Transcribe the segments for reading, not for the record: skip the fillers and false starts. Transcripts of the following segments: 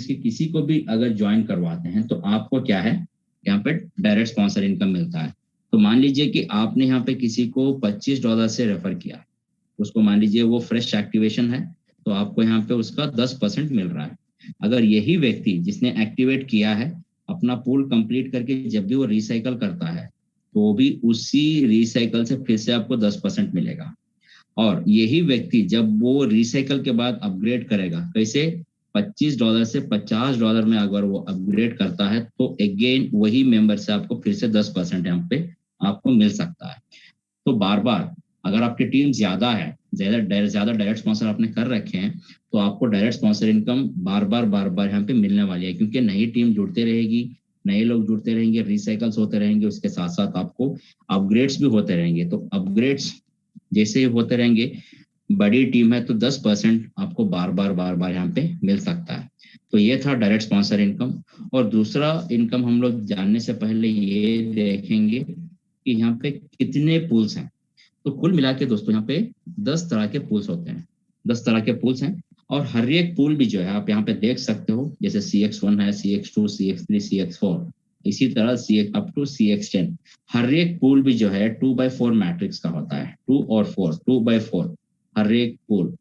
के किसी को भी अगर ज्वाइन करवाते हैं तो आपको क्या है, यहाँ पे डायरेक्ट स्पॉन्सर इनकम मिलता है। तो मान लीजिए कि आपने यहाँ पे किसी को $25 से रेफर किया, उसको मान लीजिए वो फ्रेश एक्टिवेशन है, तो आपको यहाँ पे उसका 10% मिल रहा है। अगर यही व्यक्ति जिसने एक्टिवेट किया है अपना पूल कंप्लीट करके जब भी वो रिसाइकल करता है तो भी उसी रिसाइकल से फिर से आपको 10% मिलेगा। और यही व्यक्ति जब वो रिसाइकल के बाद अपग्रेड करेगा, कैसे, $25 से $50 में अगर वो अपग्रेड करता है तो अगेन वही मेंबर से आपको फिर से 10% यहाँ पे आपको मिल सकता है। तो बार बार अगर आपकी टीम ज्यादा है, ज्यादा डायरेक्ट स्पॉन्सर आपने कर रखे हैं, तो आपको डायरेक्ट स्पॉन्सर इनकम बार बार यहाँ पे मिलने वाली है, क्योंकि नई टीम जुड़ते रहेगी, नए लोग जुड़ते रहेंगे, रिसाइकल्स होते रहेंगे, उसके साथ साथ आपको अपग्रेड्स भी होते रहेंगे। तो अपग्रेड्स जैसे होते रहेंगे, बड़ी टीम है तो 10% आपको बार बार यहाँ पे मिल सकता है। तो ये था डायरेक्ट स्पॉन्सर इनकम। और दूसरा इनकम हम लोग जानने से पहले ये देखेंगे कि यहाँ पे कितने पूल्स हैं। तो कुल मिला के दोस्तों यहाँ पे 10 तरह के पूल्स होते हैं, 10 तरह के पूल्स हैं। और हर एक पूल भी जो है आप यहाँ पे देख सकते हो, जैसे CX1 है, CX2, CX3, CX4, इसी तरह CX अप टू CX10। हर एक पूल भी जो है 2x4 मैट्रिक्स का होता है, 2 और 4, 2x4 हर एक पूल।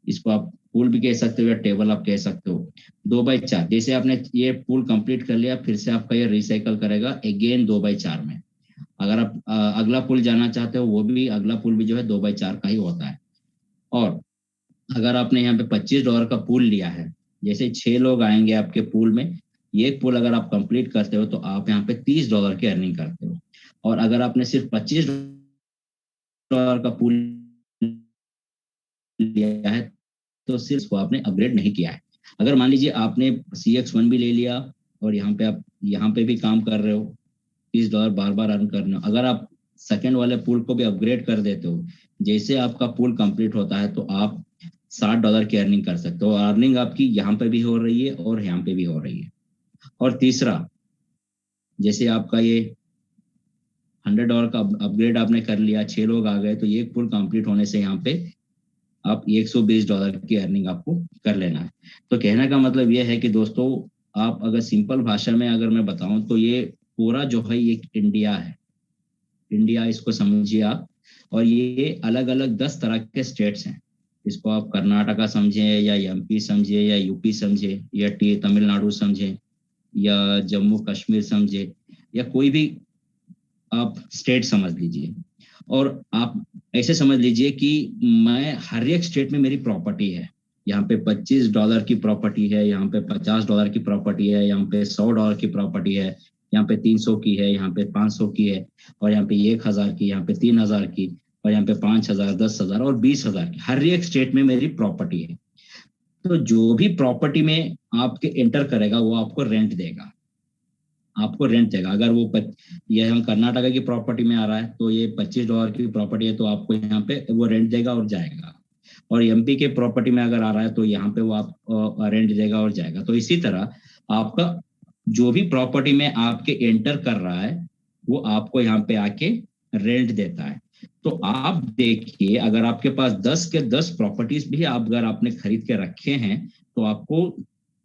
इसको आप पूल भी कह सकते हो या टेबल आप कह सकते हो। 2x4, जैसे आपने ये पूल कंप्लीट कर लिया, फिर से आपका ये रिसाइकल करेगा अगेन 2x4 में। अगर आप अगला पुल जाना चाहते हो, वो भी अगला पुल भी जो है 2x4 का ही होता है। और अगर आपने यहाँ पे $25 का पूल लिया है, जैसे 6 लोग आएंगे आपके पूल में, ये पूल अगर आप कंप्लीट करते हो तो आप यहाँ पे $30 की अर्निंग करते हो। और अगर आपने सिर्फ $25 का पूल लिया है तो सिर्फ वो आपने अपग्रेड नहीं किया है। अगर मान लीजिए आपने CX1 भी ले लिया और आप यहाँ पे भी काम कर रहे हो, $30 बार बार अर्न करना, अगर आप सेकेंड वाले पूल को भी अपग्रेड कर देते हो, जैसे आपका पूल कंप्लीट होता है तो आप $60 की अर्निंग कर सकते हो। अर्निंग आपकी यहाँ पे भी हो रही है और यहाँ पे भी हो रही है। और तीसरा, जैसे आपका ये $100 का अपग्रेड आपने कर लिया, 6 लोग आ गए, तो ये पूल कंप्लीट होने से यहाँ पे आप $120 की अर्निंग आपको कर लेना है। तो कहने का मतलब ये है कि दोस्तों, आप अगर सिंपल भाषा में अगर मैं बताऊं तो ये पूरा जो है ये इंडिया है, इंडिया इसको समझिए आप। और ये अलग अलग 10 तरह के स्टेट्स हैं। इसको आप कर्नाटका समझे या MP समझे या UP समझे या तमिलनाडु समझे या जम्मू कश्मीर समझे या कोई भी आप स्टेट समझ लीजिए। और आप ऐसे समझ लीजिए कि मैं हर एक स्टेट में मेरी प्रॉपर्टी है। यहाँ पे $25 की प्रॉपर्टी है, यहाँ पे $50 की प्रॉपर्टी है, यहाँ पे $100 की प्रॉपर्टी है, यहाँ पे 300 की है, यहाँ पे 500 की है, और यहाँ पे 1000 की, यहाँ पे 3000 की, और यहाँ पे 5000, 10,000 और 20,000 की। हर एक स्टेट में मेरी प्रॉपर्टी है। तो जो भी प्रॉपर्टी में आपके एंटर करेगा वो आपको रेंट देगा, आपको रेंट देगा। अगर वो ये हम कर्नाटका की प्रॉपर्टी में आ रहा है तो ये $25 की प्रॉपर्टी है तो आपको यहाँ पे वो रेंट देगा और जाएगा। और MP के प्रॉपर्टी में अगर आ रहा है तो यहाँ पे वो आप रेंट देगा और जाएगा। तो इसी तरह आपका जो भी प्रॉपर्टी में आपके एंटर कर रहा है वो आपको यहाँ पे आके रेंट देता है। तो आप देखिए, अगर आपके पास 10 के 10 प्रॉपर्टीज भी आप अगर आपने खरीद के रखे हैं तो आपको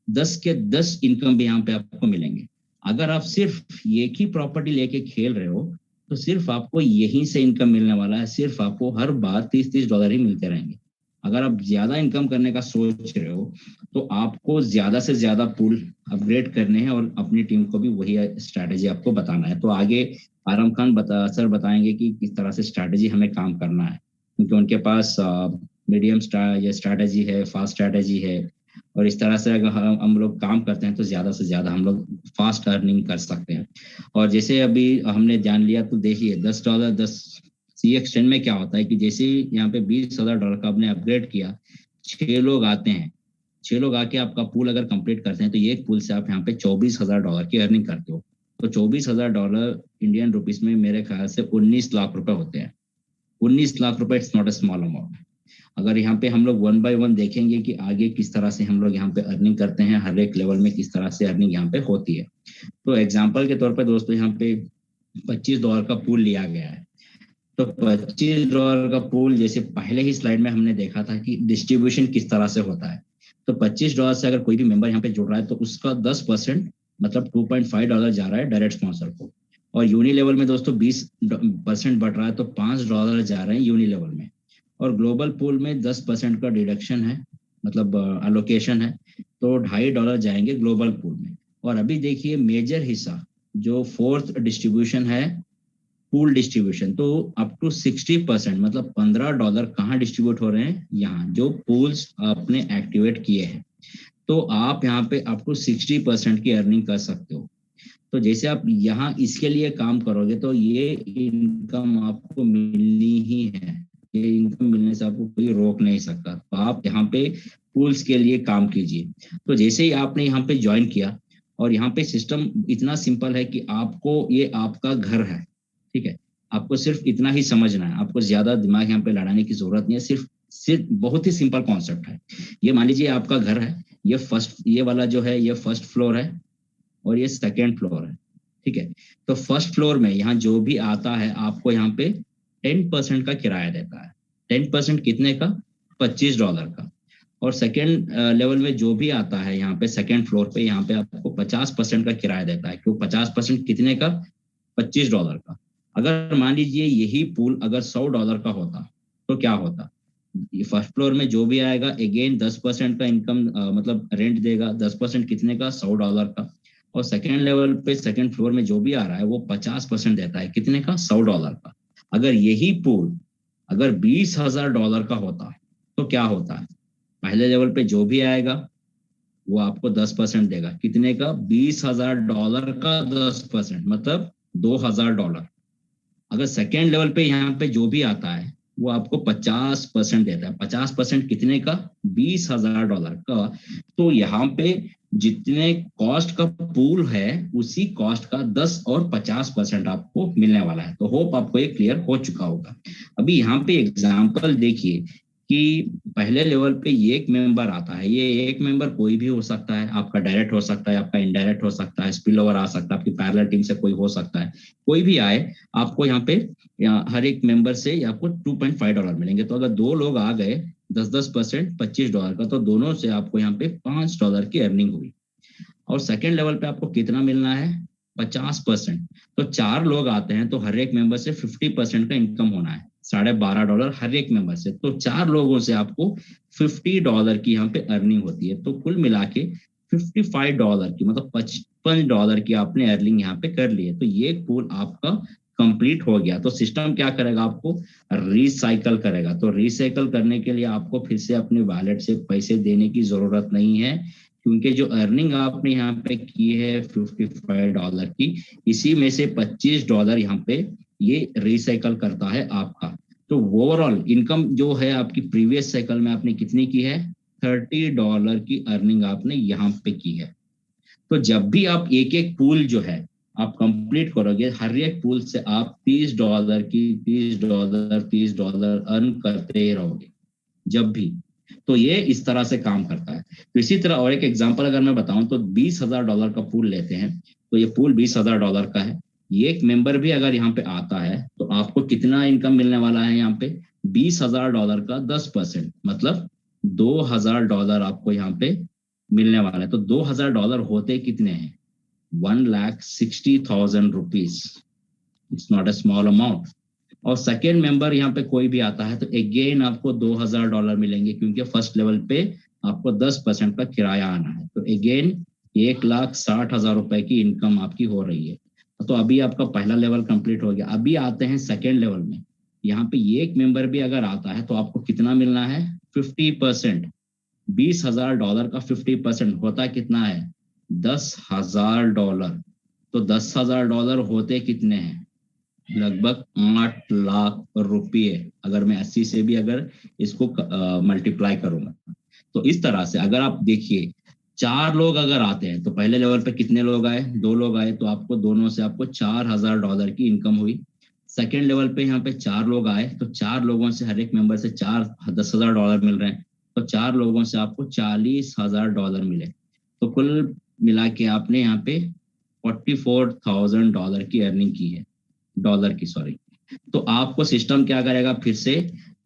10 के 10 इनकम भी यहाँ पे आपको मिलेंगे। अगर आप सिर्फ एक ही प्रॉपर्टी लेके खेल रहे हो तो सिर्फ आपको यहीं से इनकम मिलने वाला है, सिर्फ आपको हर बार $30 ही मिलते रहेंगे। अगर आप ज्यादा इनकम करने का सोच रहे हो तो आपको ज्यादा से ज्यादा पूल अपग्रेड करने हैं और अपनी टीम को भी वही स्ट्रैटेजी आपको बताना है। तो आगे आराम खान सर बताएंगे कि किस तरह से स्ट्रैटेजी हमें काम करना है, क्योंकि उनके पास मीडियम स्ट्रैटेजी है, फास्ट स्ट्रैटेजी है। और इस तरह से अगर हम लोग काम करते हैं तो ज्यादा से ज्यादा हम लोग फास्ट अर्निंग कर सकते हैं। और जैसे अभी हमने जान लिया तो देखिए $10 CX10 में क्या होता है कि जैसे यहाँ पे $20,000 का आपने अपग्रेड किया, 6 लोग आते हैं, 6 लोग आके आपका पूल अगर कंप्लीट करते हैं तो एक पूल से आप यहाँ पे $24,000 की अर्निंग करते हो। तो $24,000 इंडियन रुपीस में मेरे ख्याल से 19 लाख रुपए होते हैं। 19 लाख रुपए it's not a small amount. अगर यहाँ पे हम लोग 1 बाय 1 देखेंगे कि आगे किस तरह से हम लोग यहाँ पे अर्निंग करते हैं, हर एक लेवल में किस तरह से अर्निंग यहाँ पे होती है। तो एग्जाम्पल के तौर पर दोस्तों यहाँ पे $25 का पूल लिया गया है। तो $25 का पूल जैसे पहले ही स्लाइड में हमने देखा था कि डिस्ट्रीब्यूशन किस तरह से होता है। तो $25 से अगर कोई भी मेंबर यहाँ पे जुड़ रहा है तो उसका 10% मतलब $2.5 जा रहा है डायरेक्ट स्पॉन्सर को। और यूनि लेवल में दोस्तों 20% बढ़ रहा है तो $5 जा रहे हैं यूनि लेवल में। और ग्लोबल पूल में 10% का डिडक्शन है, मतलब अलोकेशन है, तो $2.5 जाएंगे ग्लोबल पूल में। और अभी देखिए मेजर हिस्सा जो फोर्थ डिस्ट्रीब्यूशन है, पूल डिस्ट्रीब्यूशन, तो अप टू 60% मतलब $15 कहाँ डिस्ट्रीब्यूट हो रहे हैं, यहाँ जो पूल्स आपने एक्टिवेट किए हैं। तो आप यहाँ पे अप टू 60% की अर्निंग कर सकते हो। तो जैसे आप यहाँ इसके लिए काम करोगे तो ये इनकम आपको मिलनी ही है, ये इनकम मिलने से आपको कोई रोक नहीं सकता। तो आप यहाँ पे पूल्स के लिए काम कीजिए। तो जैसे ही आपने यहाँ पे ज्वाइन किया, और यहाँ पे सिस्टम इतना सिंपल है कि आपको ये आपका घर है, ठीक है। आपको सिर्फ इतना ही समझना है, आपको ज्यादा दिमाग यहाँ पे लड़ाने की जरूरत नहीं है। सिर्फ सिर्फ बहुत ही सिंपल कॉन्सेप्ट है। ये मान लीजिए आपका घर है, ये वाला जो है ये फर्स्ट फ्लोर है और ये सेकेंड फ्लोर है, ठीक है। तो फर्स्ट फ्लोर में यहाँ जो भी आता है आपको यहाँ पे 10% का किराया देता है। 10% कितने का? $25 का। और सेकेंड लेवल में जो भी आता है यहाँ पे सेकेंड फ्लोर पे, यहाँ पे आपको 50% का किराया देता है। क्यों 50% कितने का? $25 का। अगर मान लीजिए यही पूल अगर $100 का होता तो क्या होता? ये फर्स्ट फ्लोर में जो भी आएगा अगेन 10% का इनकम मतलब रेंट देगा। 10% कितने का? $100 का। और सेकेंड लेवल पे सेकेंड फ्लोर में जो भी आ रहा है वो 50% देता है। कितने का? $100 का। अगर यही पूल अगर $20,000 का होता तो क्या होता है? पहले लेवल पे जो भी आएगा वो आपको 10% देगा। कितने का? $20,000 का 10% मतलब $2,000। अगर सेकेंड लेवल पे यहाँ पे जो भी आता है वो आपको 50% देता है। 50% कितने का? $20,000 का। तो यहाँ पे जितने कॉस्ट का पूल है उसी कॉस्ट का 10 और 50% आपको मिलने वाला है। तो होप आपको ये क्लियर हो चुका होगा। अभी यहाँ पे एग्जांपल देखिए कि पहले लेवल पे ये एक मेंबर आता है। ये एक मेंबर कोई भी हो सकता है, आपका डायरेक्ट हो सकता है, आपका इनडायरेक्ट हो सकता है, स्पिल ओवर आ सकता है, आपकी पैरेलल टीम से कोई हो सकता है, कोई भी आए। आपको यहाँ पे हर एक मेंबर से आपको $2.5 मिलेंगे। तो अगर दो लोग आ गए 10-10% $25 का, तो दोनों से आपको यहाँ पे $5 की अर्निंग हुई। और सेकेंड लेवल पे आपको कितना मिलना है? 50%। तो चार लोग आते हैं तो हर एक मेंबर से 50% का इनकम होना है। $12.5 हर एक मेंबर से। तो चार लोगों से आपको $50 की यहाँ पे अर्निंग होती है। तो कुल मिला के $55 की मतलब $55 की आपने अर्निंग यहाँ पे कर ली है। तो ये पूल आपका कंप्लीट हो गया। तो सिस्टम क्या करेगा? आपको रिसाइकल करेगा। तो रिसाइकल करने के लिए आपको फिर से अपने वॉलेट से पैसे देने की जरूरत नहीं है, क्योंकि जो अर्निंग आपने यहाँ पे की है $55 की, इसी में से $25 यहाँ पे ये रिसाइकल करता है आपका। तो ओवरऑल इनकम जो है आपकी प्रीवियस साइकिल में आपने कितनी की है? $30 की अर्निंग आपने यहाँ पे की है। तो जब भी आप एक एक पूल जो है आप कंप्लीट करोगे, हर एक पूल से आप $30 की $30 अर्न करते रहोगे जब भी। तो ये इस तरह से काम करता है। तो इसी तरह और एक एग्जांपल अगर मैं बताऊं तो $20,000 का पूल लेते हैं। तो ये पूल $20,000 का है। ये एक मेंबर भी अगर यहाँ पे आता है तो आपको कितना इनकम मिलने वाला है? यहाँ पे $20,000 का 10% मतलब $2,000 आपको यहाँ पे मिलने वाला है। तो $2,000 होते कितने हैं? 1,60,000 rupees. It's not a small amount. और सेकेंड मेंबर यहाँ पे कोई भी आता है तो अगेन आपको $2,000 मिलेंगे, क्योंकि फर्स्ट लेवल पे आपको 10% का किराया आना है। तो अगेन 1,60,000 रुपए की इनकम आपकी हो रही है। तो अभी आपका पहला लेवल कंप्लीट हो गया। अभी आते हैं सेकेंड लेवल में। यहाँ पे एक मेंबर भी अगर आता है तो आपको कितना मिलना है? 50%। $20,000 का 50% होता कितना है? $10,000। तो $10,000 होते कितने हैं? लगभग 8 लाख रुपये, अगर मैं 80 से भी अगर इसको मल्टीप्लाई करूंगा। तो इस तरह से अगर आप देखिए चार लोग अगर आते हैं तो पहले लेवल पे कितने लोग आए? दो लोग आए, तो आपको दोनों से आपको $4,000 की इनकम हुई। सेकेंड लेवल पे यहाँ पे चार लोग आए तो चार लोगों से हर एक मेंबर से $10,000 मिल रहे हैं। तो चार लोगों से आपको $40,000 मिले। तो कुल मिला के आपने यहाँ पे $44,000 की अर्निंग की है, डॉलर की, सॉरी। तो आपको सिस्टम क्या करेगा? फिर से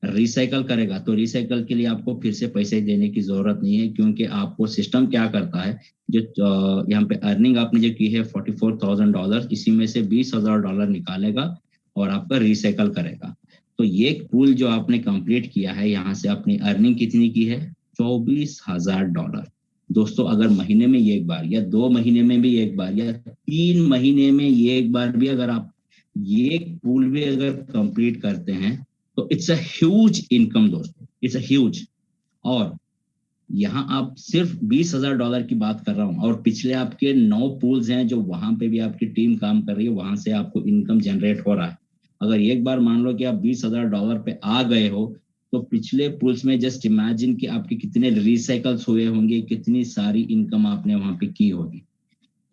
रिसाइकल करेगा तो रिसाइकल के लिए आपको फिर से पैसे देने की जरूरत नहीं है, क्योंकि आपको सिस्टम क्या करता है, जो यहाँ पे अर्निंग आपने जो की है $44,000, इसी में से $20,000 निकालेगा और आपका रिसाइकल करेगा। तो ये पूल जो आपने कंप्लीट किया है, यहाँ से आपने अर्निंग कितनी की है, $24,000। दोस्तों अगर महीने में एक बार या 2 महीने में भी एक बार या 3 महीने में एक बार भी अगर आप ये पूल भी अगर कंप्लीट करते हैं तो इट्स अ ह्यूज इनकम दोस्तों, इट्स अ ह्यूज। और यहाँ आप सिर्फ $20,000 की बात कर रहा हूँ, और पिछले आपके 9 पूल्स हैं जो वहां पे भी आपकी टीम काम कर रही है, वहां से आपको इनकम जनरेट हो रहा है। अगर एक बार मान लो कि आप $20,000 पे आ गए हो, तो पिछले पूल्स में जस्ट इमेजिन कि आपके कितने रिसाइकल्स हुए होंगे, कितनी सारी इनकम आपने वहां पे की होगी।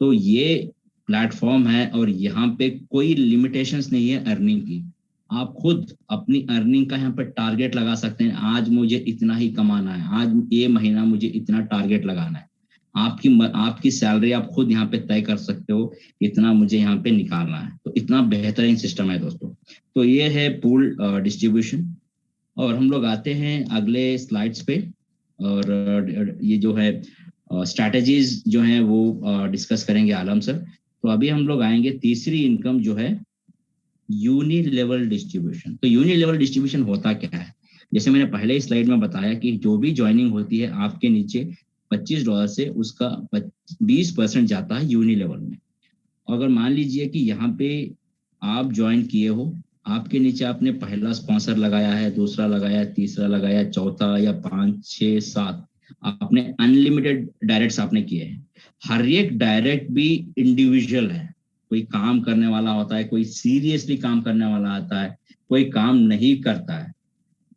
तो ये प्लेटफॉर्म है और यहाँ पे कोई लिमिटेशंस नहीं है अर्निंग की। आप खुद अपनी अर्निंग का यहाँ पे टारगेट लगा सकते हैं, आज मुझे इतना ही कमाना है, आज ये महीना मुझे इतना टारगेट लगाना है। आपकी सैलरी आप खुद यहाँ पे तय कर सकते हो, इतना मुझे यहाँ पे निकालना है। तो इतना बेहतरीन सिस्टम है दोस्तों। तो ये है पूल डिस्ट्रीब्यूशन। और हम लोग आते हैं अगले स्लाइड्स पे, और ये जो है स्ट्रैटेजीज जो है वो डिस्कस करेंगे आलम सर। तो अभी हम लोग आएंगे तीसरी इनकम जो है यूनि लेवल डिस्ट्रीब्यूशन। तो यूनि लेवल डिस्ट्रीब्यूशन होता क्या है, जैसे मैंने पहले ही स्लाइड में बताया कि जो भी ज्वाइनिंग होती है आपके नीचे $25 से उसका 20% जाता है यूनि लेवल में। अगर मान लीजिए कि यहाँ पे आप ज्वाइन किए हो, आपके नीचे आपने पहला स्पॉन्सर लगाया है, दूसरा लगाया, तीसरा लगाया, चौथा या 5, 6, 7, आपने अनलिमिटेड डायरेक्ट्स आपने किए हैं। हर एक डायरेक्ट भी इंडिविजुअल है, कोई काम करने वाला होता है, कोई सीरियसली काम करने वाला आता है, कोई काम नहीं करता है,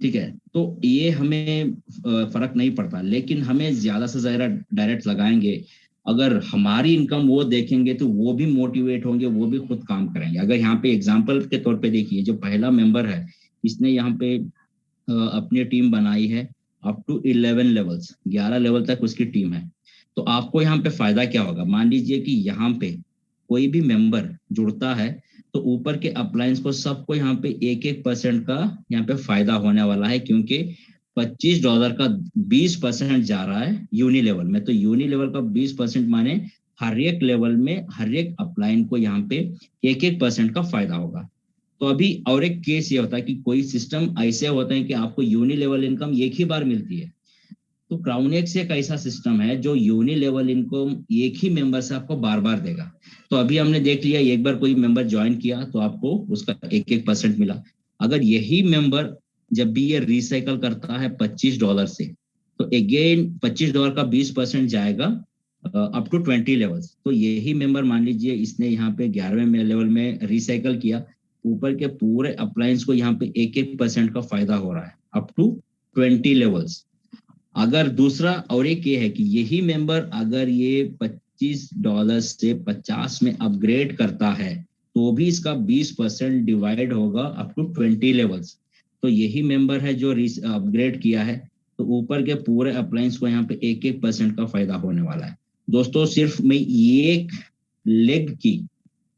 ठीक है। तो ये हमें फर्क नहीं पड़ता, लेकिन हमें ज्यादा से ज्यादा डायरेक्ट लगाएंगे, अगर हमारी इनकम वो देखेंगे तो वो भी मोटिवेट होंगे, वो भी खुद काम करेंगे। अगर यहाँ पे एग्जांपल के तौर पे देखिए, जो पहला मेंबर है इसने यहाँ पे अपनी टीम बनाई है अप टू 11 लेवल्स, 11 लेवल तक उसकी टीम है। तो आपको यहाँ पे फायदा क्या होगा, मान लीजिए कि यहाँ पे कोई भी मेंबर जुड़ता है तो ऊपर के अपलायंस को सबको यहाँ पे 1-1% का यहाँ पे फायदा होने वाला है, क्योंकि $25 का 20% जा रहा है यूनि लेवल में। तो यूनि लेवल का 20% माने हर एक लेवल में हर एक अपलाइन को यहाँ पे 1-1% का फायदा होगा। तो अभी और एक केस ये होता है कि कोई सिस्टम ऐसे होते हैं कि आपको यूनि लेवल इनकम एक ही बार मिलती है। तो क्राउनएक्स एक ऐसा सिस्टम है जो यूनि लेवल इनकम एक ही मेंबर से आपको बार बार देगा। तो अभी हमने देख लिया, एक बार कोई मेंबर ज्वाइन किया तो आपको उसका 1-1% मिला। अगर यही मेंबर जब भी ये रिसाइकल करता है $25 से, तो अगेन $25 का 20% जाएगा अप टू 20 लेवल्स। तो यही मेंबर मान लीजिए इसने यहाँ पे 11वें लेवल में रिसाइकल किया, ऊपर के पूरे अप्लायंस को यहाँ पे 1-1% का फायदा हो रहा है अप टू 20 लेवल्स। अगर दूसरा और एक ये है कि यही मेंबर अगर ये $25 से 50 में अपग्रेड करता है तो भी इसका 20% डिवाइड होगा अप टू 20 लेवल्स। तो यही मेंबर है जो अपग्रेड किया है, तो ऊपर के पूरे अप्लायंस को यहाँ पे 1-1% का फायदा होने वाला है। दोस्तों सिर्फ मैं एक लेग की,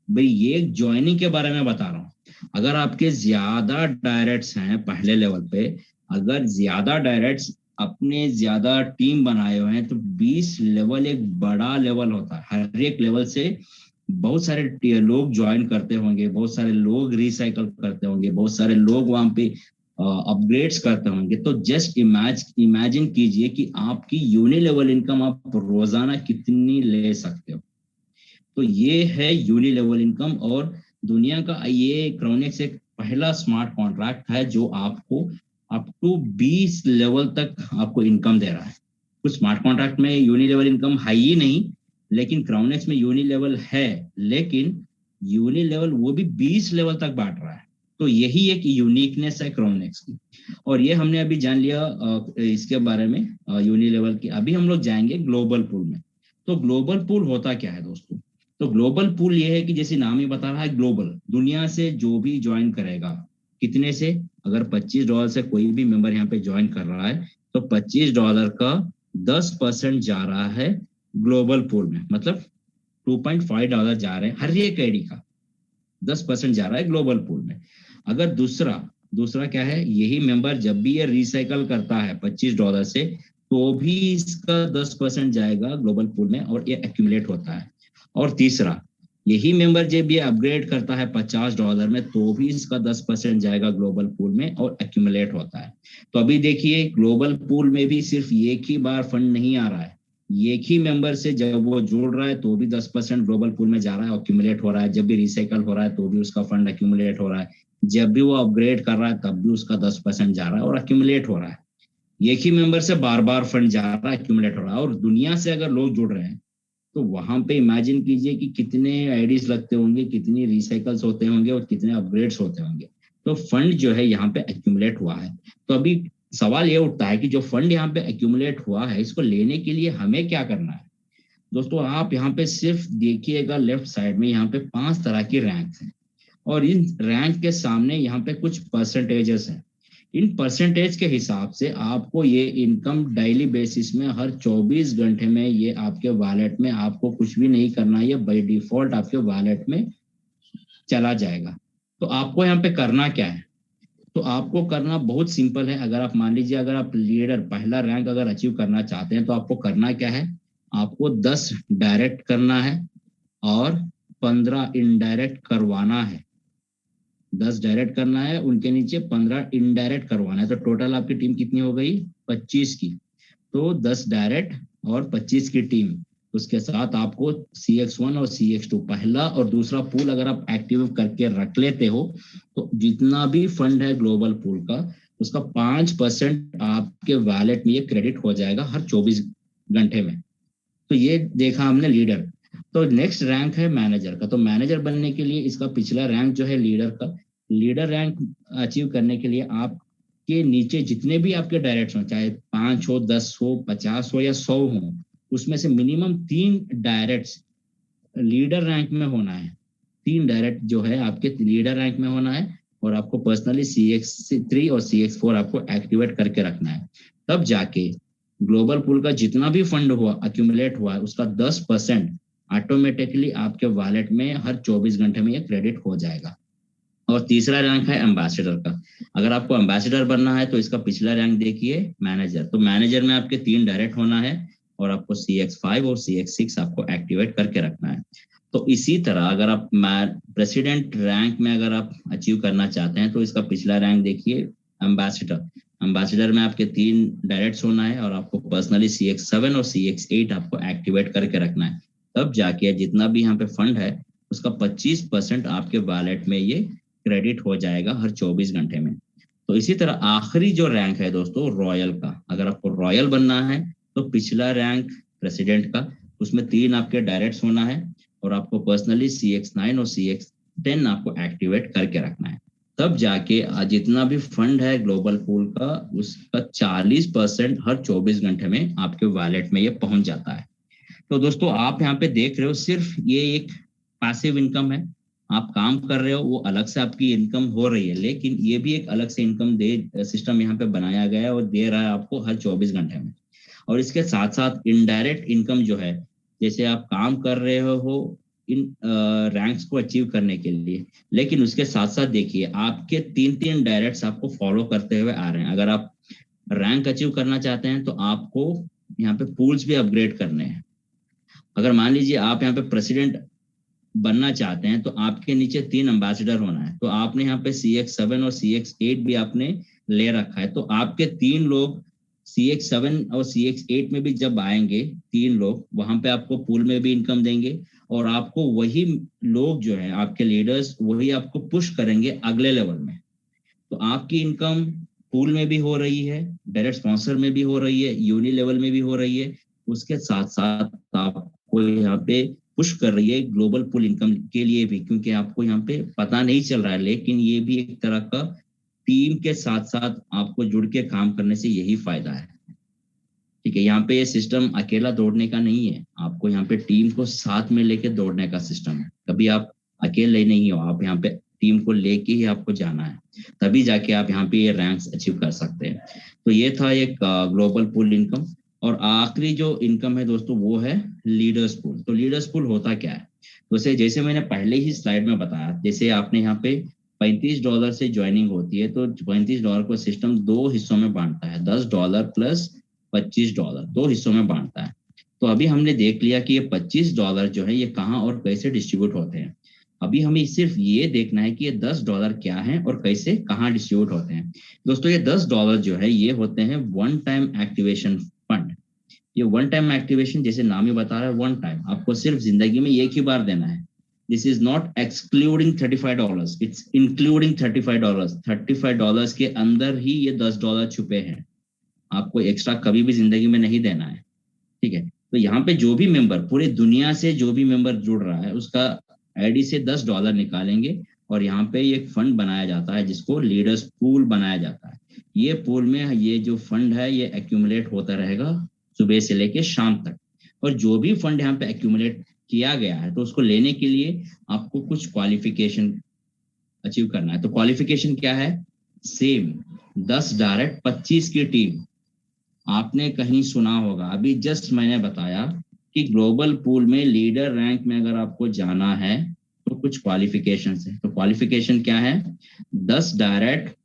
भाई ये ज्वाइनिंग के बारे में बता रहा हूँ। अगर आपके ज्यादा डायरेक्ट्स हैं पहले लेवल पे, अगर ज्यादा डायरेक्ट्स अपने ज्यादा टीम बनाए हुए हैं, तो 20 लेवल एक बड़ा लेवल होता है। हर एक लेवल से बहुत सारे लोग ज्वाइन करते होंगे, बहुत सारे लोग रिसाइकल करते होंगे, बहुत सारे लोग वहां पे अपग्रेड्स करते होंगे। तो जस्ट इमेजिन कीजिए कि आपकी यूनि लेवल इनकम आप रोजाना कितनी ले सकते हो। तो ये है यूनि लेवल इनकम, और दुनिया का ये क्राउनएक्स एक पहला स्मार्ट कॉन्ट्रैक्ट है जो आपको अप टू 20 लेवल तक आपको इनकम दे रहा है। कुछ स्मार्ट कॉन्ट्रैक्ट में यूनि लेवल इनकम है ही नहीं, लेकिन क्राउनएक्स में यूनि लेवल है, लेकिन यूनि लेवल वो भी 20 लेवल तक बांट रहा है। तो यही एक यूनिकनेस है क्राउनएक्स की। और ये हमने अभी जान लिया इसके बारे में यूनि लेवल की। अभी हम लोग जाएंगे ग्लोबल पूल में। तो ग्लोबल पूल होता क्या है दोस्तों? तो ग्लोबल पूल ये है कि जैसे नाम ही बता रहा है, ग्लोबल, दुनिया से जो भी ज्वाइन करेगा, कितने से, अगर $25 से कोई भी मेंबर यहाँ पे ज्वाइन कर रहा है तो $25 का 10% जा रहा है ग्लोबल पूल में, मतलब $2.5 जा रहे हैं हर एक आईडी का, 10% जा रहा है ग्लोबल पूल में। अगर दूसरा दूसरा क्या है, यही मेंबर जब भी ये रिसाइकल करता है $25 से, तो भी इसका 10% जाएगा ग्लोबल पूल में और ये एक्यूमुलेट होता है। और तीसरा, यही मेंबर जब ये अपग्रेड करता है $50 में, तो भी इसका 10% जाएगा ग्लोबल पूल में और एक्यूमुलेट होता है। तो अभी देखिए, ग्लोबल पूल में भी सिर्फ एक ही बार फंड नहीं आ रहा है, एक ही मेंबर से जब वो जुड़ रहा है तो भी 10% ग्लोबल पूल में जा रहा है, एक्यूमुलेट हो रहा है। जब भी रिसाइकल हो रहा है तो भी उसका फंड एक्यूमुलेट हो रहा है। जब भी वो अपग्रेड कर रहा है तब भी उसका 10% जा रहा है और एक्यूमुलेट हो रहा है। एक ही मेंबर से बार बार फंड जा रहा है, एक्यूमुलेट हो रहा है। और दुनिया से अगर लोग जुड़ रहे हैं तो वहां पे इमेजिन कीजिए कि कितने आईडीज लगते होंगे, कितनी रिसाइकल्स होते होंगे और कितने अपग्रेड्स होते होंगे। तो फंड जो है यहाँ पे एक्यूमुलेट हुआ है। तो अभी सवाल ये उठता है कि जो फंड यहाँ पे एक्यूमुलेट हुआ है, इसको लेने के लिए हमें क्या करना है। दोस्तों, आप यहाँ पे सिर्फ देखिएगा, लेफ्ट साइड में यहाँ पे 5 तरह की रैंक है और इन रैंक के सामने यहाँ पे कुछ परसेंटेजेस हैं। इन परसेंटेज के हिसाब से आपको ये इनकम डेली बेसिस में हर 24 घंटे में ये आपके वॉलेट में, आपको कुछ भी नहीं करना, ये बाय डिफॉल्ट आपके वॉलेट में चला जाएगा। तो आपको यहाँ पे करना क्या है, तो आपको करना बहुत सिंपल है। अगर आप मान लीजिए, अगर आप लीडर पहला रैंक अगर अचीव करना चाहते हैं तो आपको करना क्या है, आपको 10 डायरेक्ट करना है और 15 इनडायरेक्ट करवाना है। 10 डायरेक्ट करना है, उनके नीचे 15 इनडायरेक्ट करवाना है। तो टोटल आपकी टीम कितनी हो गई, 25 की। तो 10 डायरेक्ट और 25 की टीम, उसके साथ आपको CX1 और CX2 पहला और दूसरा पूल अगर आप एक्टिव करके रख लेते हो, तो जितना भी फंड है ग्लोबल पूल का, उसका 5% आपके वॉलेट में ये क्रेडिट हो जाएगा हर 24 घंटे में। तो ये देखा हमने लीडर। तो नेक्स्ट रैंक है मैनेजर का। तो मैनेजर बनने के लिए इसका पिछला रैंक जो है लीडर का, लीडर रैंक अचीव करने के लिए आपके नीचे जितने भी आपके डायरेक्ट्स हो, चाहे 5 हो, 10 हो, 50 हो या 100 हो, उसमें से मिनिमम 3 डायरेक्ट्स लीडर रैंक में होना है। 3 डायरेक्ट जो है आपके लीडर रैंक में होना है और आपको पर्सनली CX3 और CX4 आपको एक्टिवेट करके रखना है। तब जाके ग्लोबल पूल का जितना भी फंड हुआ, अक्यूमुलेट हुआ है, उसका 10% ऑटोमेटिकली आपके वॉलेट में हर 24 घंटे में ये क्रेडिट हो जाएगा। और तीसरा रैंक है एम्बेसडर का। अगर आपको एम्बेसडर बनना है तो इसका पिछला रैंक देखिए, मैनेजर। तो मैनेजर में आपके 3 डायरेक्ट होना है और आपको CX5 और CX6 आपको एक्टिवेट करके रखना है। तो इसी तरह अगर आप प्रेसिडेंट रैंक में अगर आप अचीव करना चाहते हैं तो इसका पिछला रैंक देखिए, एम्बेसडर। एम्बेसडर में आपके 3 डायरेक्ट्स होना है और आपको पर्सनली CX7 और CX8 आपको एक्टिवेट करके रखना है। तब जाके जितना भी यहाँ पे फंड है उसका 25% आपके वॉलेट में ये क्रेडिट हो जाएगा हर 24 घंटे में। तो इसी तरह आखिरी जो रैंक है दोस्तों, रॉयल का। अगर आपको रॉयल बनना है तो पिछला रैंक प्रेसिडेंट का, उसमें 3 आपके डायरेक्ट्स होना है और आपको पर्सनली CX9 और CX10 आपको एक्टिवेट करके रखना है। तब जाके जितना भी फंड है ग्लोबल पूल का, उसका 40% हर 24 घंटे में आपके वॉलेट में ये पहुंच जाता है। तो दोस्तों, आप यहाँ पे देख रहे हो, सिर्फ ये एक पैसिव इनकम है। आप काम कर रहे हो, वो अलग से आपकी इनकम हो रही है, लेकिन ये भी एक अलग से इनकम दे सिस्टम यहाँ पे बनाया गया है और दे रहा है आपको हर 24 घंटे में। और इसके साथ साथ इनडायरेक्ट इनकम जो है, जैसे आप काम कर रहे हो इन रैंक्स को अचीव करने के लिए, लेकिन उसके साथ साथ देखिए आपके 3 डायरेक्ट्स आपको फॉलो करते हुए आ रहे हैं। अगर आप रैंक अचीव करना चाहते हैं तो आपको यहाँ पे पूल्स भी अपग्रेड करने हैं। अगर मान लीजिए आप यहाँ पे प्रेसिडेंट बनना चाहते हैं तो आपके नीचे 3 एम्बेसडर होना है। तो आपने यहाँ पे CX7 और CX8 भी आपने ले रखा है। तो आपके 3 लोग CX7 और CX8 में भी जब आएंगे, 3 लोग वहां पे आपको पूल में भी इनकम देंगे और आपको वही लोग जो है आपके लीडर्स, वही आपको पुश करेंगे अगले लेवल में। तो आपकी इनकम पूल में भी हो रही है, डायरेक्ट स्पॉन्सर में भी हो रही है, यूनि लेवल में भी हो रही है। उसके साथ साथ आपको यहाँ पे पुश कर रही है ग्लोबल पूल इनकम के लिए भी, क्योंकि आपको यहाँ पे पता नहीं चल रहा है, लेकिन ये भी एक तरह का टीम के साथ साथ आपको जुड़ के काम करने से यही फायदा है। ठीक है, यहाँ पे ये सिस्टम अकेला दौड़ने का नहीं है, आपको यहाँ पे टीम को साथ में लेके दौड़ने का सिस्टम है। कभी आप अकेले नहीं हो, आप यहाँ पे टीम को लेके ही आपको जाना है, तभी जाके आप यहाँ पे ये रैंक्स अचीव कर सकते हैं। तो ये था एक ग्लोबल पूल इनकम। और आखिरी जो इनकम है दोस्तों, वो है लीडर्स पूल। तो लीडर्स पूल होता क्या है, तो जैसे मैंने पहले ही स्लाइड में बताया, जैसे आपने यहाँ पे $35 से ज्वाइनिंग होती है, तो $35 को सिस्टम 2 हिस्सों में बांटता है, $10 प्लस $25, 2 हिस्सों में बांटता है। तो अभी हमने देख लिया कि ये $25 जो है ये कहाँ और कैसे डिस्ट्रीब्यूट होते हैं। अभी हमें सिर्फ ये देखना है कि ये $10 क्या है और कैसे कहाँ डिस्ट्रीब्यूट होते हैं। दोस्तों ये $10 जो है ये होते हैं वन टाइम एक्टिवेशन फंड। ये वन टाइम एक्टिवेशन जैसे नाम ही बता रहा है, वन टाइम, आपको सिर्फ जिंदगी में एक ही बार देना है। This is not excluding $35, it's including $35। $35 के अंदर ही ये $10 छुपे हैं, आपको एक्स्ट्रा कभी भी जिंदगी में नहीं देना है। ठीक है, तो यहाँ पे जो भी मेंबर, पूरी दुनिया से जो भी मेंबर जुड़ रहा है उसका आईडी से $10 निकालेंगे और यहाँ पे एक फंड बनाया जाता है जिसको लीडर्स पूल बनाया जाता है। ये पूल में ये जो फंड है ये एक्यूमुलेट होता रहेगा सुबह से लेके शाम तक, और जो भी फंड यहाँ पे एक्यूमुलेट किया गया है तो उसको लेने के लिए आपको कुछ क्वालिफिकेशन अचीव करना है। तो क्वालिफिकेशन क्या है? सेम 10 डायरेक्ट 25 की टीम। आपने कहीं सुना होगा, अभी जस्ट मैंने बताया कि ग्लोबल पूल में लीडर रैंक में अगर आपको जाना है तो कुछ क्वालिफिकेशन है। तो क्वालिफिकेशन क्या है? 10 डायरेक्ट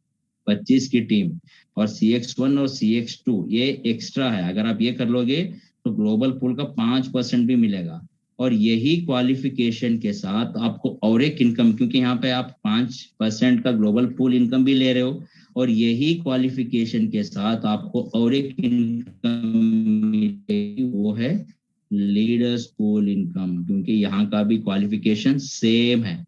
25 की टीम, और CX1 और CX2 ये एक्स्ट्रा है। अगर आप ये कर लोगे तो ग्लोबल पूल का 5% भी मिलेगा। और यही क्वालिफिकेशन के साथ आपको और एक इनकम, क्योंकि यहाँ पे आप 5% का ग्लोबल पूल इनकम भी ले रहे हो, और यही क्वालिफिकेशन के साथ आपको और एक इनकम मिलेगी, वो है लीडर्स पूल इनकम, क्योंकि यहाँ का भी क्वालिफिकेशन सेम है।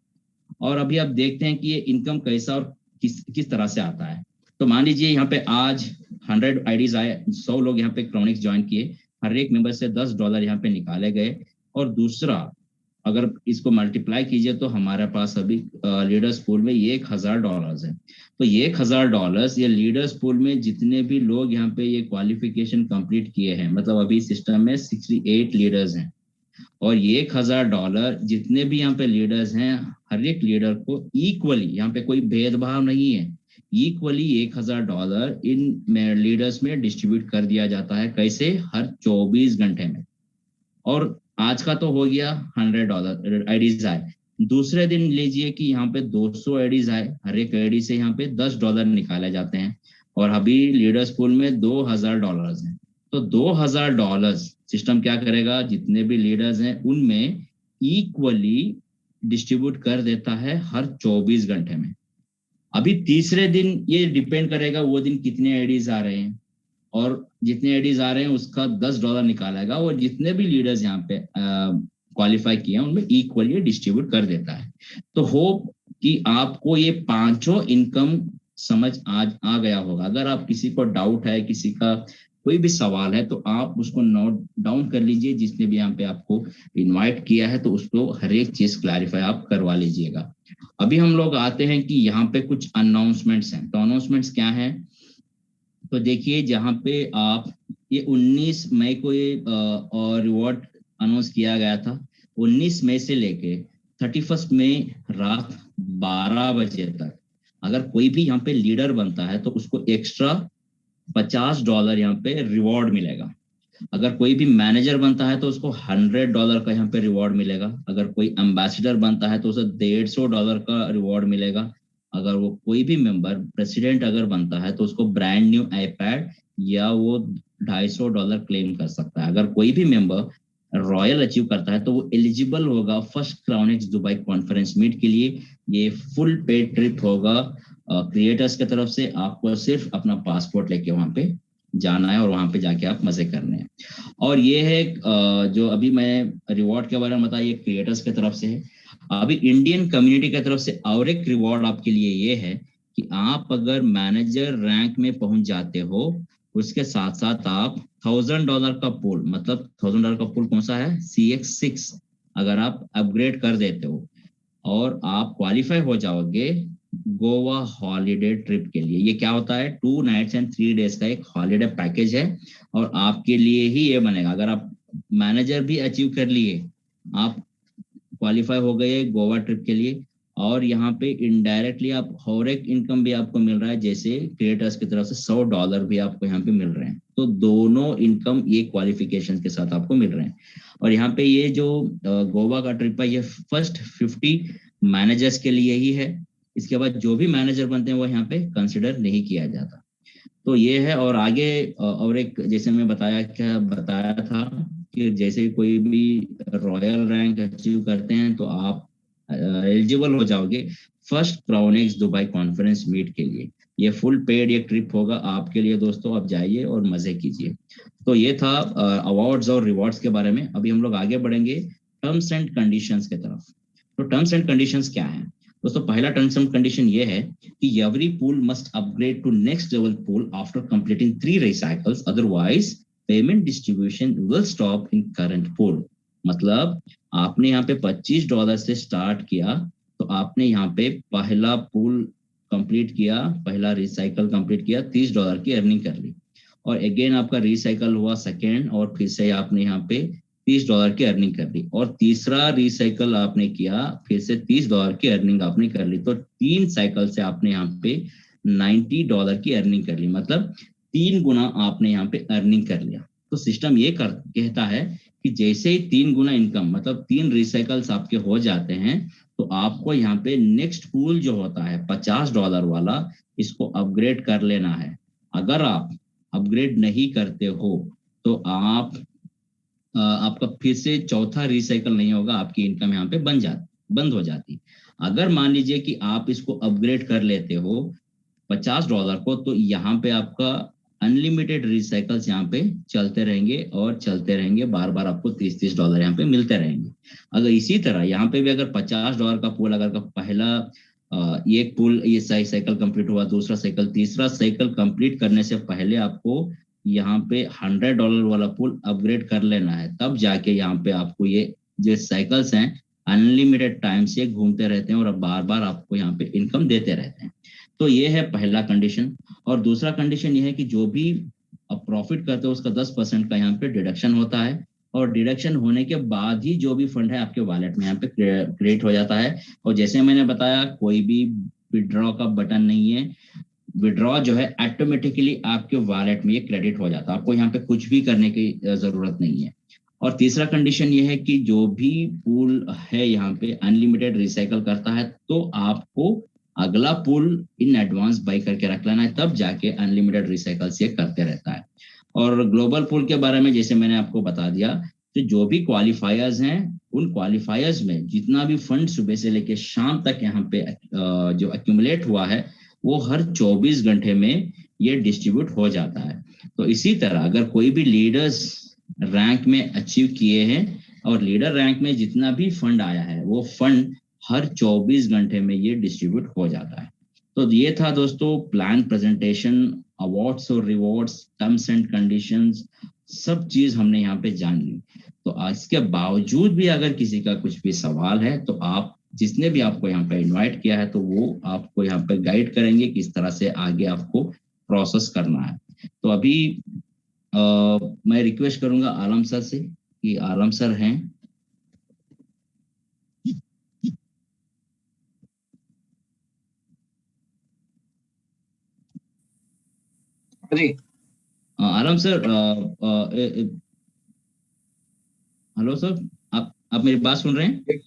और अभी आप देखते हैं कि ये इनकम कैसा और किस तरह से आता है। तो मान लीजिए यहाँ पे आज 100 आईडीज आए, 100 लोग यहाँ पे क्रॉनिक्स ज्वाइन किए, हर एक मेंबर से $10 यहाँ पे निकाले गए। और दूसरा, अगर इसको मल्टीप्लाई कीजिए तो हमारे पास अभी लीडर्स पूल में ये $1000 है। तो ये $1000 ये लीडर्स पूल में जितने भी लोग यहाँ पे ये क्वालिफिकेशन कंप्लीट किए हैं, मतलब अभी सिस्टम में 68 लीडर्स हैं, और ये $1000 जितने भी यहाँ पे लीडर्स हैं, हर एक लीडर को इक्वली, यहाँ पे कोई भेदभाव नहीं है, इक्वली $1000 इन लीडर्स में डिस्ट्रीब्यूट कर दिया जाता है। कैसे? हर 24 घंटे में। और आज का तो हो गया $100 आईडीज आए। दूसरे दिन लीजिए कि यहाँ पे 200 आईडीज आए, हर एक आईडी से यहाँ पे $10 निकाले जाते हैं, और अभी लीडर्स पूल में $2000 है। तो $2000 सिस्टम क्या करेगा? जितने भी लीडर्स हैं उनमें इक्वली डिस्ट्रीब्यूट कर देता है हर 24 घंटे में। अभी तीसरे दिन ये डिपेंड करेगा वो दिन कितने आईडीज आ रहे हैं, और जितने आईडीज आ रहे हैं उसका $10 निकालेगा, और जितने भी लीडर्स यहाँ पे क्वालिफाई किए हैं उनमें इक्वली डिस्ट्रीब्यूट कर देता है। तो होप कि आपको ये पांचों इनकम समझ आज आ गया होगा। अगर आप किसी को डाउट है, किसी का कोई भी सवाल है, तो आप उसको नोट डाउन कर लीजिए। जिसने भी यहाँ पे आपको इनवाइट किया है तो उसको हर एक चीज क्लैरिफाई आप करवा लीजिएगा। अभी हम लोग आते हैं कि यहाँ पे कुछ अनाउंसमेंट्स हैं। तो अनाउंसमेंट्स क्या है? तो देखिए, जहाँ पे आप ये 19 मई को ये और रिवॉर्ड अनाउंस किया गया था। 19 मई से लेके 31 मई रात 12 बजे तक अगर कोई भी यहाँ पे लीडर बनता है तो उसको एक्स्ट्रा $50 यहाँ पे रिवॉर्ड मिलेगा। अगर कोई भी मैनेजर बनता है तो उसको $100 का यहाँ पे रिवॉर्ड मिलेगा। अगर कोई एम्बेसडर बनता है तो उसे $150 का रिवॉर्ड मिलेगा। अगर वो कोई भी मेंबर प्रेसिडेंट अगर बनता है तो उसको ब्रांड न्यू आईपैड या वो $250 क्लेम कर सकता है। अगर कोई भी मेंबर रॉयल अचीव करता है तो वो एलिजिबल होगा फर्स्ट क्राउनिक्स दुबई कॉन्फ्रेंस मीट के लिए। ये फुल पेड ट्रिप होगा क्रिएटर्स की तरफ से। आपको सिर्फ अपना पासपोर्ट लेके वहां पे जाना है और वहां पे जाके आप मजे करने हैं। और ये है जो अभी मैं रिवॉर्ड के बारे में बताया, ये क्रिएटर्स की तरफ से है। अभी इंडियन कम्युनिटी की तरफ से और एक रिवॉर्ड आपके लिए ये है कि आप अगर मैनेजर रैंक में पहुंच जाते हो, उसके साथ साथ आप $1000 का पूल, मतलब $1000 का पूल कौन सा है? CX6 अगर आप अपग्रेड कर देते हो और आप क्वालिफाई हो जाओगे गोवा हॉलीडे ट्रिप के लिए। ये क्या होता है? 2 नाइट्स एंड 3 डेज का एक हॉलीडे पैकेज है, और आपके लिए ही ये बनेगा। अगर आप मैनेजर भी अचीव कर लिए, आप क्वालिफाई हो गए गोवा ट्रिप के लिए, और यहाँ पे इनडायरेक्टली आप हर एक इनकम भी आपको मिल रहा है, जैसे क्रिएटर्स की तरफ से $100 भी आपको यहाँ पे मिल रहे हैं। तो दोनों इनकम ये क्वालिफिकेशन के साथ आपको मिल रहे हैं। और यहाँ पे ये जो गोवा का ट्रिप है ये फर्स्ट 50 मैनेजर्स के लिए ही है, इसके बाद जो भी मैनेजर बनते हैं वो यहाँ पे कंसिडर नहीं किया जाता। तो ये है। और आगे और एक जैसे मैं बताया था कि जैसे कोई भी रॉयल रैंक अचीव करते हैं तो आप एलिजिबल हो जाओगे फर्स्ट क्राउनेक्स दुबई कॉन्फ्रेंस मीट के लिए। ये फुल पेड एक ट्रिप होगा आपके लिए दोस्तों, आप जाइए और मजे कीजिए। तो ये था अवार्ड्स और रिवॉर्ड्स के बारे में। अभी हम लोग आगे बढ़ेंगे टर्म्स एंड कंडीशंस के तरफ। तो टर्म्स एंड कंडीशंस क्या है दोस्तों? पहला टर्म्स एंड कंडीशन ये है कि every pool must upgrade to next level pool after completing 3 recycles, otherwise payment distribution will stop in current pool। मतलब आपने यहाँ पे $25 से स्टार्ट किया, तो आपने यहाँ पे पहला पूल कंप्लीट किया, पहला रिसाइकल कंप्लीट किया, $30 की अर्निंग कर ली। और अगेन आपका रिसाइकल हुआ सेकेंड, और फिर से आपने यहाँ पे $30 की अर्निंग कर ली, और तीसरा रिसाइकल आपने किया, फिर से $30 की अर्निंग आपने कर ली। तो 3 साइकिल से आपने यहाँ पे $90 की अर्निंग कर ली, मतलब 3 गुना आपने यहाँ पे अर्निंग कर लिया। तो सिस्टम ये कहता है कि जैसे ही 3 गुना इनकम, मतलब 3 रिसाइकल्स आपके हो जाते हैं, तो आपको यहाँ पे नेक्स्ट पूल जो होता है $50 वाला, इसको अपग्रेड कर लेना है। अगर आप अपग्रेड नहीं करते हो तो आपका फिर से चौथा रिसाइकल नहीं होगा, आपकी इनकम यहाँ पे बंद हो जाती। अगर मान लीजिए कि आप इसको अपग्रेड कर लेते हो $50 को, तो यहाँ पे आपका अनलिमिटेड रिसाइकल्स यहाँ पे चलते रहेंगे और चलते रहेंगे, बार बार आपको $30 यहाँ पे मिलते रहेंगे। अगर इसी तरह यहाँ पे भी अगर $50 का पूल, अगर का पहला एक पूल ये साइकिल कंप्लीट हुआ, दूसरा साइकिल, तीसरा साइकिल कंप्लीट करने से पहले आपको यहाँ पे $100 वाला पूल अपग्रेड कर लेना है, तब जाके यहाँ पे आपको ये जो साइकिल्स हैं अनलिमिटेड टाइम से घूमते रहते हैं और बार बार आपको यहाँ पे इनकम देते रहते हैं। तो ये है पहला कंडीशन। और दूसरा कंडीशन ये है कि जो भी आप प्रॉफिट करते हो उसका 10% का यहाँ पे डिडक्शन होता है, और डिडक्शन होने के बाद ही जो भी फंड है आपके वॉलेट में यहाँ पे क्रिएट हो जाता है। और जैसे मैंने बताया, कोई भी विड्रॉ का बटन नहीं है, विड्रॉ जो है ऑटोमेटिकली आपके वॉलेट में ये क्रेडिट हो जाता है, आपको यहाँ पे कुछ भी करने की जरूरत नहीं है। और तीसरा कंडीशन ये है कि जो भी पूल है यहाँ पे अनलिमिटेड रिसाइकल करता है, तो आपको अगला पूल इन एडवांस बाई करके रख लेना है, तब जाके अनलिमिटेड रिसाइकल से करते रहता है। और ग्लोबल पूल के बारे में जैसे मैंने आपको बता दिया, तो जो भी क्वालिफायर्स हैं, उन क्वालिफायर्स में जितना भी फंड सुबह से लेके शाम तक यहाँ पे जो एक्यूमुलेट हुआ है, वो हर 24 घंटे में ये डिस्ट्रीब्यूट हो जाता है। तो इसी तरह अगर कोई भी लीडर्स रैंक में अचीव किए हैं, और लीडर रैंक में जितना भी फंड आया है, वो फंड हर 24 घंटे में ये डिस्ट्रीब्यूट हो जाता है। तो ये था दोस्तों प्लान प्रेजेंटेशन, अवार्ड्स और रिवॉर्ड्स, टर्म्स एंड कंडीशंस, सब चीज हमने यहाँ पे जान ली। तो इसके बावजूद भी अगर किसी का कुछ भी सवाल है, तो आप जिसने भी आपको यहाँ पे इनवाइट किया है, तो वो आपको यहाँ पे गाइड करेंगे किस तरह से आगे आपको प्रोसेस करना है। तो अभी मैं रिक्वेस्ट करूंगा आलम सर से कि आलम सर हैं। जी आलम सर, हेलो सर, आप मेरी बात सुन रहे हैं?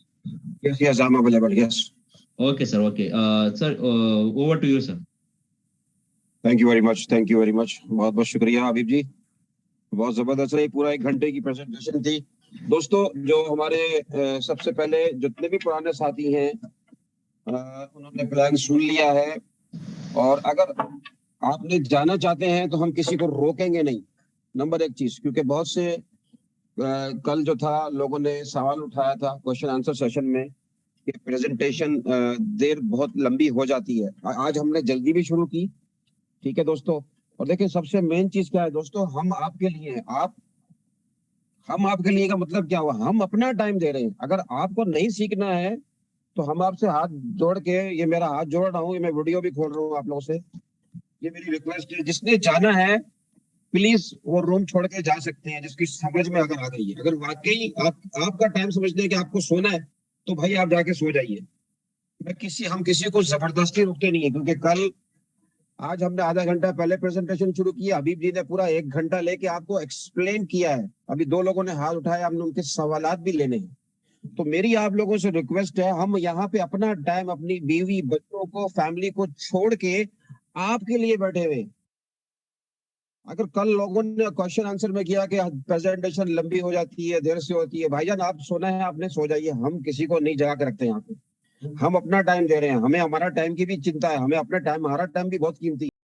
Yes yes I am available yes. Okay sir, okay sir, over to you sir. Thank you very much, thank you very much, बहुत बहुत शुक्रिया हबीब जी, बहुत जबरदस्त रही, पूरा 1 घंटे की प्रेजेंटेशन थी। दोस्तों जो हमारे सबसे पहले जितने भी पुराने साथी हैं उन्होंने प्लान सुन लिया है, और अगर आपने जाना चाहते हैं तो हम किसी को रोकेंगे नहीं, नंबर 1 चीज, क्योंकि बहुत से कल जो था लोगों ने सवाल उठाया था क्वेश्चन आंसर सेशन में कि प्रेजेंटेशन देर बहुत लंबी हो जाती है। आज हमने जल्दी भी शुरू की, ठीक है दोस्तों। और देखिए सबसे मेन चीज क्या है दोस्तों, हम आपके लिए हैं, हम आपके लिए का मतलब क्या हुआ, हम अपना टाइम दे रहे हैं। अगर आपको नहीं सीखना है तो हम आपसे हाथ जोड़ के, ये मेरा हाथ जोड़ रहा हूँ, ये मैं वीडियो भी खोल रहा हूँ आप लोगों से, ये मेरी रिक्वेस्ट है, जिसने जाना है प्लीज वो रूम छोड़ के जा सकते हैं, जिसकी समझ में अगर आ गई है। अगर वाकई आपका टाइम समझते हैं कि आपको सोना है, तो भाई आप जाके सो जाइए। हम किसी को जबरदस्ती रुकते नहीं है, क्योंकि कल आज हमने आधा घंटा पहले प्रेजेंटेशन शुरू किया, हबीब जी ने पूरा 1 घंटा लेके आपको एक्सप्लेन किया है। अभी 2 लोगों ने हाथ उठाया, हमने उनके सवालात भी लेने हैं। तो मेरी आप लोगों से रिक्वेस्ट है, हम यहाँ पे अपना टाइम अपनी बीवी बच्चों को फैमिली को छोड़ के आपके लिए बैठे हुए। अगर कल लोगों ने क्वेश्चन आंसर में किया कि प्रेजेंटेशन लंबी हो जाती है, देर से होती है, भाईजान आप सोना है आपने सो जाइए, हम किसी को नहीं जगा के रखते यहाँ पे। हम अपना टाइम दे रहे हैं, हमें हमारा टाइम की भी चिंता है, हमें अपना टाइम, हमारा टाइम भी बहुत कीमती है।